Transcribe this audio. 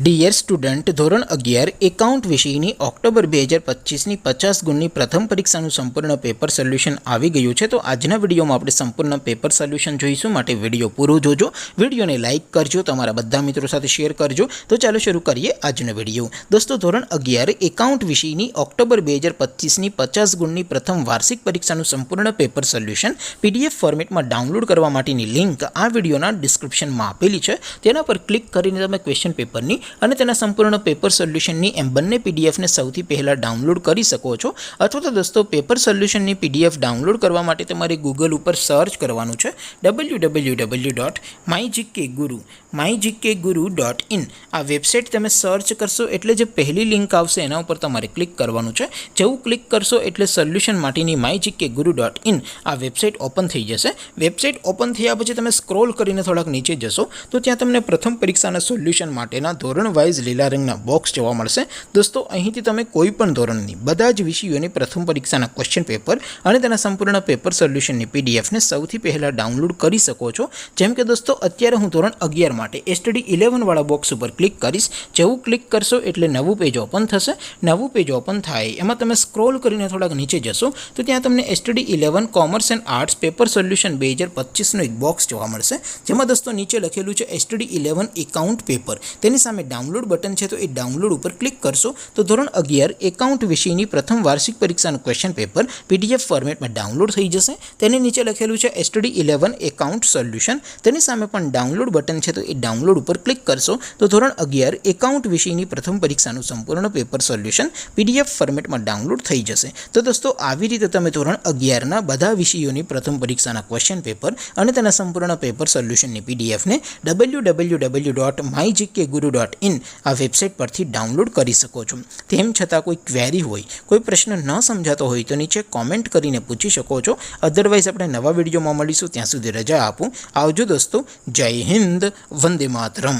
Dear student, ધોરણ 11 account વિષયની October 2025ની 50 ગુણની પ્રથમ પરીક્ષાનું સંપૂર્ણ પેપર સોલ્યુશન આવી ગયું છે। તો આજના વિડીયોમાં આપણે સંપૂર્ણ પેપર સોલ્યુશન જોઈશું, માટે વિડીયો પૂરો જોજો, વિડીયોને લાઇક કરજો, તમારા બધા મિત્રો સાથે શેર કરજો। તો ચાલો શરૂ કરીએ આજનો વિડીયો। દોસ્તો, ધોરણ 11 એકાઉન્ટ વિષયની ઓક્ટોબર 2025ની 50 ગુણની પ્રથમ વાર્ષિક પરીક્ષાનું સંપૂર્ણ પેપર સોલ્યુશન PDF ફોર્મેટમાં ડાઉનલોડ કરવા માટેની લિંક આ વિડીયોના ડિસ્ક્રિપ્શનમાં આપેલી છે। તેના પર ક્લિક કરીને તમે ક્વેશ્ચન પેપરની અને તેના સંપૂર્ણ પેપર સોલ્યુશનની એમ બંને પીડીએફને સૌથી પહેલાં ડાઉનલોડ કરી શકો છો। અથવા તો દોસ્તો, પેપર સોલ્યુશનની પીડીએફ ડાઉનલોડ કરવા માટે તમારે ગૂગલ ઉપર સર્ચ કરવાનું છે www.mygkguru.in। આ વેબસાઇટ તમે સર્ચ કરશો એટલે જે પહેલી લિંક આવશે એના ઉપર તમારે ક્લિક કરવાનું છે। જેવું ક્લિક કરશો એટલે સોલ્યુશન માટેની mygkguru.in આ વેબસાઇટ ઓપન થઈ જશે। વેબસાઇટ ઓપન થયા પછી તમે સ્ક્રોલ કરીને થોડાક નીચે જશો તો ત્યાં તમને પ્રથમ પરીક્ષાના સોલ્યુશન માટેના ધોરણ વાઇઝ લીલા રંગના બોક્સ જોવા મળશે। દોસ્તો, અહીંથી તમે કોઈ પણ ધોરણની બધા જ વિષયોની પ્રથમ પરીક્ષાના ક્વેશ્ચન પેપર અને તેના સંપૂર્ણ પેપર સોલ્યુશનની પીડીએફને સૌથી પહેલાં ડાઉનલોડ કરી શકો છો। જેમ કે દોસ્તો, અત્યારે હું ધોરણ 11 માટે STD 11 વાળા બોક્સ ઉપર ક્લિક કરીશ। જેવું ક્લિક કરશો એટલે નવું પેજ ઓપન થશે। નવું પેજ ઓપન થાય એમાં તમે સ્ક્રોલ કરીને થોડાક નીચે જશો તો ત્યાં તમને STD 11 commerce and arts paper solution 2025નું એક બોક્સ જોવા મળશે, જેમાં દોસ્તો નીચે લખેલું છે STD 11 એકાઉન્ટ પેપર। તેની સામે ડાઉનલોડ બટન છે, તો એ ડાઉનલોડ ઉપર ક્લિક કરશો તો ધોરણ 11 એકાઉન્ટ વિષયની પ્રથમ વાર્ષિક પરીક્ષાનું ક્વેશ્ચન પેપર PDF ફોર્મેટમાં ડાઉનલોડ થઈ જશે। તેની નીચે લખેલું છે STD 11 એકાઉન્ટ સોલ્યુશન, તેની સામે પણ ડાઉનલોડ બટન છે, તો એ ડાઉનલોડ ઉપર ક્લિક કરશો તો ધોરણ 11 એકાઉન્ટ વિષયની પ્રથમ પરીક્ષાનું સંપૂર્ણ પેપર સોલ્યુશન PDF ફોર્મેટમાં ડાઉનલોડ થઈ જશે। તો દોસ્તો, આવી રીતે તમે ધોરણ 11ના બધા વિષયોની પ્રથમ પરીક્ષાના ક્વેશ્ચન પેપર અને તેના સંપૂર્ણ પેપર સોલ્યુશનની પીડીએફને www.mygkguru.in આ વેબસાઇટ પરથી ડાઉનલોડ કરી શકો છો। તેમ છતાં કોઈ ક્વેરી હોય, કોઈ પ્રશ્ન ન સમજાતો હોય તો નીચે કોમેન્ટ કરીને પૂછી શકો છો। અધરવાઇઝ આપણે નવા વિડીયોમાં મળીશું, ત્યાં સુધી રજા આપું। આવજો દોસ્તો, જય હિન્દ, વંદે માતરમ।